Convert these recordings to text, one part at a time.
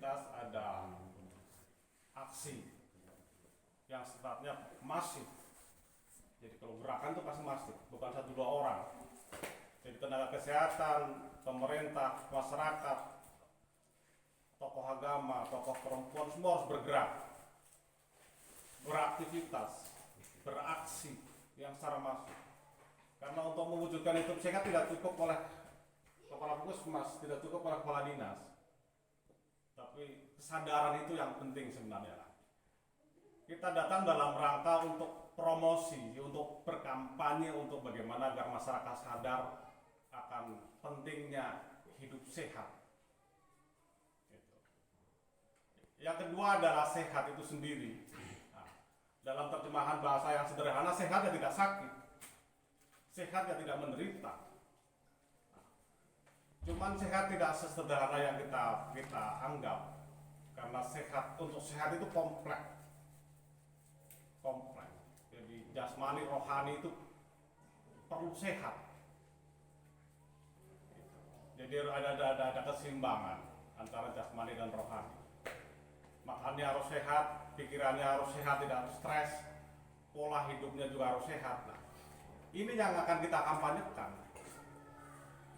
aktivitas, ada aksi yang sifatnya masif. Jadi kalau gerakan itu pasti masif, bukan satu dua orang. Jadi tenaga kesehatan, pemerintah, masyarakat, tokoh agama, tokoh perempuan semua harus bergerak, beraktivitas, beraksi yang secara masif. Karena untuk mewujudkan hidup sehat tidak cukup oleh kepala puskesmas, tidak cukup oleh kepala dinas. Tapi kesadaran itu yang penting sebenarnya. Kita datang dalam rangka untuk promosi, untuk berkampanye, untuk bagaimana agar masyarakat sadar akan pentingnya hidup sehat. Yang kedua adalah sehat itu sendiri. Nah, dalam terjemahan bahasa yang sederhana, sehat ya tidak sakit, sehat ya tidak menderita. Nah, cuman sehat tidak sesederhana yang kita anggap, karena sehat, untuk sehat itu kompleks. Jadi jasmani rohani itu perlu sehat. Jadi ada keseimbangan antara jasmani dan rohani. Makannya harus sehat, pikirannya harus sehat, tidak harus stres, pola hidupnya juga harus sehat. Nah, ini yang akan kita kampanyekan.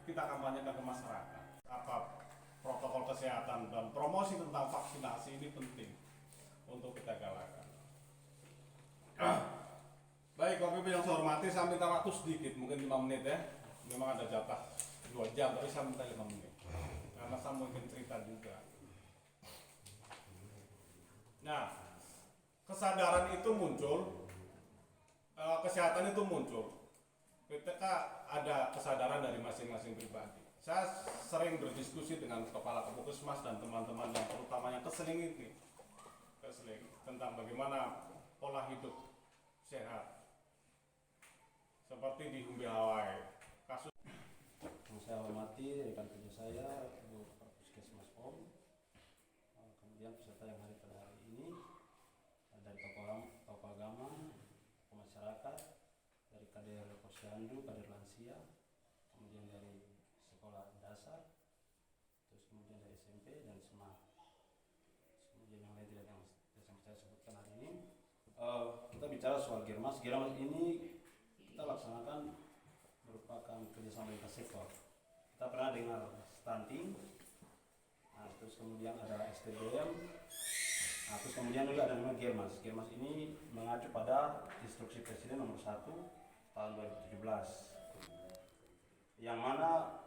Kita kampanyekan ke masyarakat. Apa protokol kesehatan dan promosi tentang vaksinasi ini penting untuk kita galakkan. Baik, Bapak Ibu yang saya hormati, saya minta waktu sedikit, mungkin 5 menit ya. Memang ada jatah 2 jam, tapi saya minta 5 menit. Karena saya mungkin cerita juga. Nah, kesadaran itu muncul, kesehatan itu muncul ketika ada kesadaran dari masing-masing pribadi. Saya sering berdiskusi dengan kepala puskesmas dan teman-teman yang terutamanya keseling tentang bagaimana pola hidup sehat, seperti di Humbe Hawaii. Kasus yang saya hormati rekan kerja saya, Bu Puskesmas POM, kemudian peserta yang hadir pada hari ini dari tokoh agama, masyarakat, dari kader posyandu, kader lansia, kemudian dari sekolah dasar, terus kemudian dari SMP dan SMA, kemudian yang lain tidak yang saya sebutkan hari ini. Kita bicara soal Germas. Germas ini kita laksanakan merupakan kerjasama lintas sektor. Kita pernah dengar stunting, nah, terus kemudian ada STBM, nah, terus kemudian juga ada namanya Germas. Germas ini mengacu pada instruksi Presiden nomor 1 tahun 2017, yang mana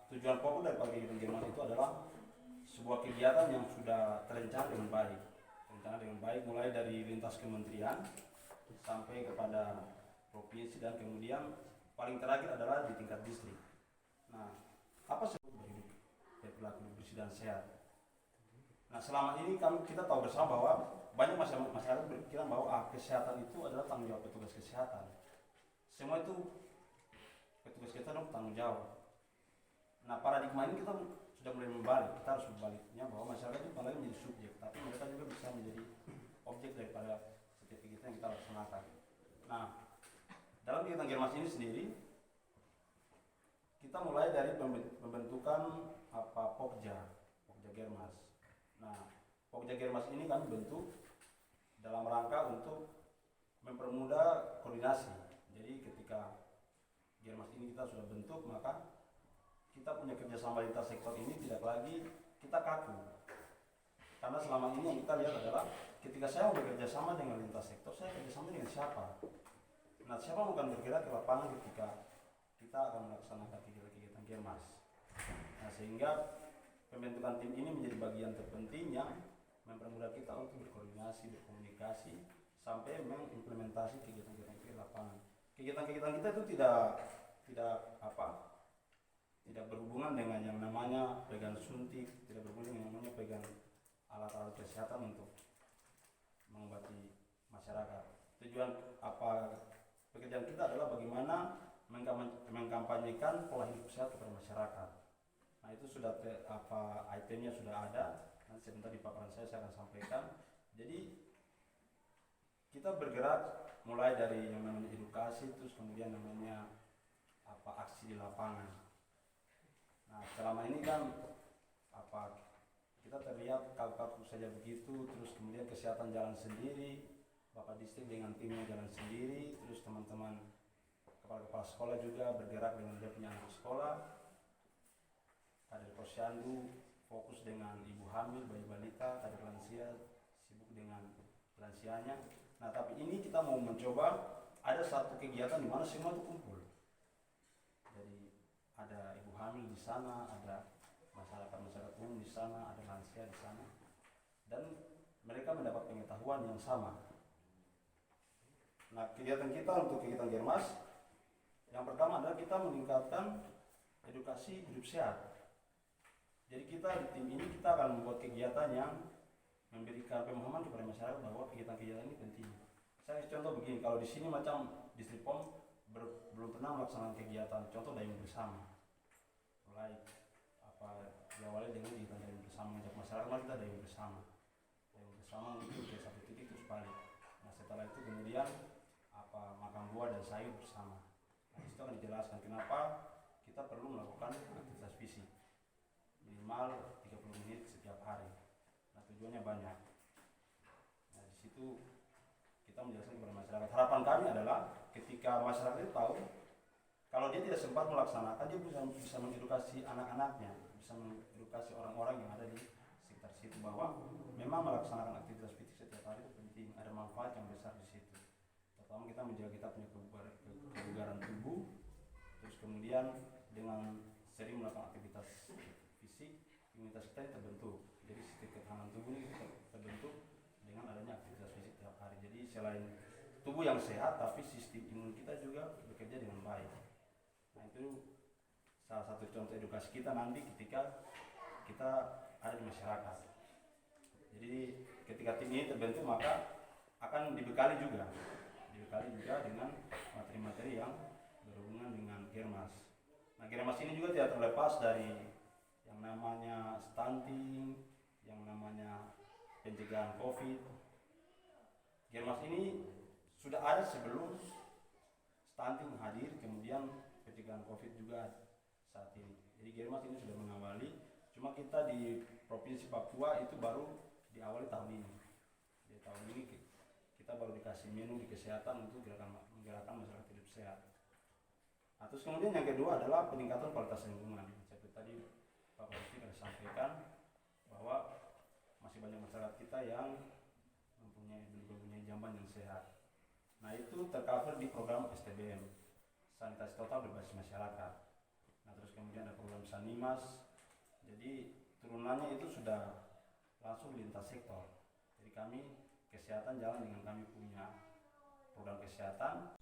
tujuan pokok dari kegiatan Germas itu adalah sebuah kegiatan yang sudah terencana dengan baik, mulai dari lintas kementerian sampai kepada provinsi dan kemudian paling terakhir adalah di tingkat distrik. Nah, apa sih berhidup berperilaku bersih dan sehat? Nah, selama ini kita tahu bersama bahwa banyak masyarakat berpikiran bahwa kesehatan itu adalah tanggung jawab petugas kesehatan. Semua itu petugas kesehatan tanggung jawab. Nah, paradigma ini kita sudah mulai membalik. Kita harus membaliknya bahwa masyarakat itu paling menjadi subjek, tapi mereka juga bisa menjadi objek daripada setiap kegiatan yang kita laksanakan. Nah, dalam kegiatan Germas ini sendiri, kita mulai dari pembentukan Pokja Germas. Nah, Pokja Germas ini kami bentuk dalam rangka untuk mempermudah koordinasi. Jadi ketika Germas ini kita sudah bentuk, maka kita punya kerjasama lintas sektor ini tidak lagi kita kaku. Karena selama ini yang kita lihat adalah ketika saya mau bekerja sama dengan lintas sektor, saya kerjasama dengan siapa? Nah, siapa bukan bergerak ke lapangan ketika kita akan melaksanakan kegiatan Germas. Nah, sehingga pembentukan tim ini menjadi bagian terpenting yang mempermudah kita untuk berkoordinasi, berkomunikasi, sampai mengimplementasi kegiatan-kegiatan di lapangan. Kegiatan-kegiatan kita itu tidak berhubungan dengan yang namanya pegang suntik, tidak berhubungan dengan yang namanya pegang alat-alat kesehatan untuk mengobati masyarakat. Tujuan pekerjaan kita adalah bagaimana mengkampanyekan pola hidup sehat kepada masyarakat. Nah, itu sudah itemnya sudah ada. Nanti sebentar di paparan saya akan sampaikan. Jadi kita bergerak mulai dari yang namanya edukasi, terus kemudian namanya aksi di lapangan. Nah, selama ini kan kita terlihat kaku-kaku saja begitu, terus kemudian kesehatan jalan sendiri, Bapak Distrik dengan timnya jalan sendiri, terus teman-teman kepala-kepala sekolah juga bergerak dengan dia punya anak sekolah. Kader Posyandu fokus dengan ibu hamil, bayi balita, kader lansia sibuk dengan lansianya. Nah, tapi ini kita mau mencoba ada satu kegiatan di mana semua itu kumpul. Jadi ada ibu hamil di sana, ada masyarakat umum di sana, ada lansia di sana, dan mereka mendapat pengetahuan yang sama. Nah, kegiatan kita untuk kegiatan Germas, yang pertama adalah kita meningkatkan edukasi hidup sehat. Jadi kita di tim ini kita akan membuat kegiatan yang memberikan pemahaman kepada masyarakat bahwa kegiatan-kegiatan ini penting. Saya kasih contoh begini, kalau di sini macam Distrik POM belum pernah melaksanakan kegiatan, contoh dayung bersama. Mulai diawali dengan kegiatan dayung bersama untuk masyarakat, mari kita dayung bersama untuk ke satu titik terus balik. Nah, setelah itu kemudian makan buah dan sayur bersama. Nah, disitu akan dijelaskan kenapa kita perlu melakukan aktivitas fisik minimal 30 menit setiap hari. Nah, tujuannya banyak. Nah, di situ kita menjelaskan kepada masyarakat. Harapan kami adalah ketika masyarakat itu tahu, kalau dia tidak sempat melaksanakan, dia bisa mengedukasi anak-anaknya, bisa mengedukasi orang-orang yang ada di sekitar situ bahwa memang melaksanakan aktivitas fisik setiap hari itu penting, ada manfaat yang besar di situ. Pertama, kita menjaga kita punya kebugaran tubuh, terus kemudian dengan sering melakukan aktivitas fisik, imunitas kita terbentuk. Jadi sistem ketahanan tubuh ini terbentuk dengan adanya aktivitas fisik tiap hari. Jadi selain tubuh yang sehat, tapi sistem imun kita juga bekerja dengan baik. Nah, itu salah satu contoh edukasi kita nanti ketika kita ada di masyarakat. Jadi ketika tim ini terbentuk maka akan dibekali juga dengan materi-materi yang berhubungan dengan Germas. Nah, Germas ini juga tidak terlepas dari yang namanya stunting, yang namanya pencegahan COVID. Germas ini sudah ada sebelum stunting hadir, kemudian pencegahan COVID juga saat ini. Jadi Germas ini sudah mengawali, cuma kita di Provinsi Papua itu baru diawali tahun ini. Di tahun ini kita baru dikasih menu di kesehatan untuk menggerakkan masyarakat hidup sehat. Nah, terus kemudian yang kedua adalah peningkatan kualitas lingkungan. Seperti tadi Pak Bupati sudah sampaikan bahwa masih banyak masyarakat kita yang belum mempunyai jamban yang sehat. Nah, itu tercover di program STBM, sanitasi total berbasis masyarakat. Nah, terus kemudian ada program Sanimas. Jadi turunannya itu sudah langsung lintas sektor. Jadi kami kesehatan jalan dengan kami punya program kesehatan.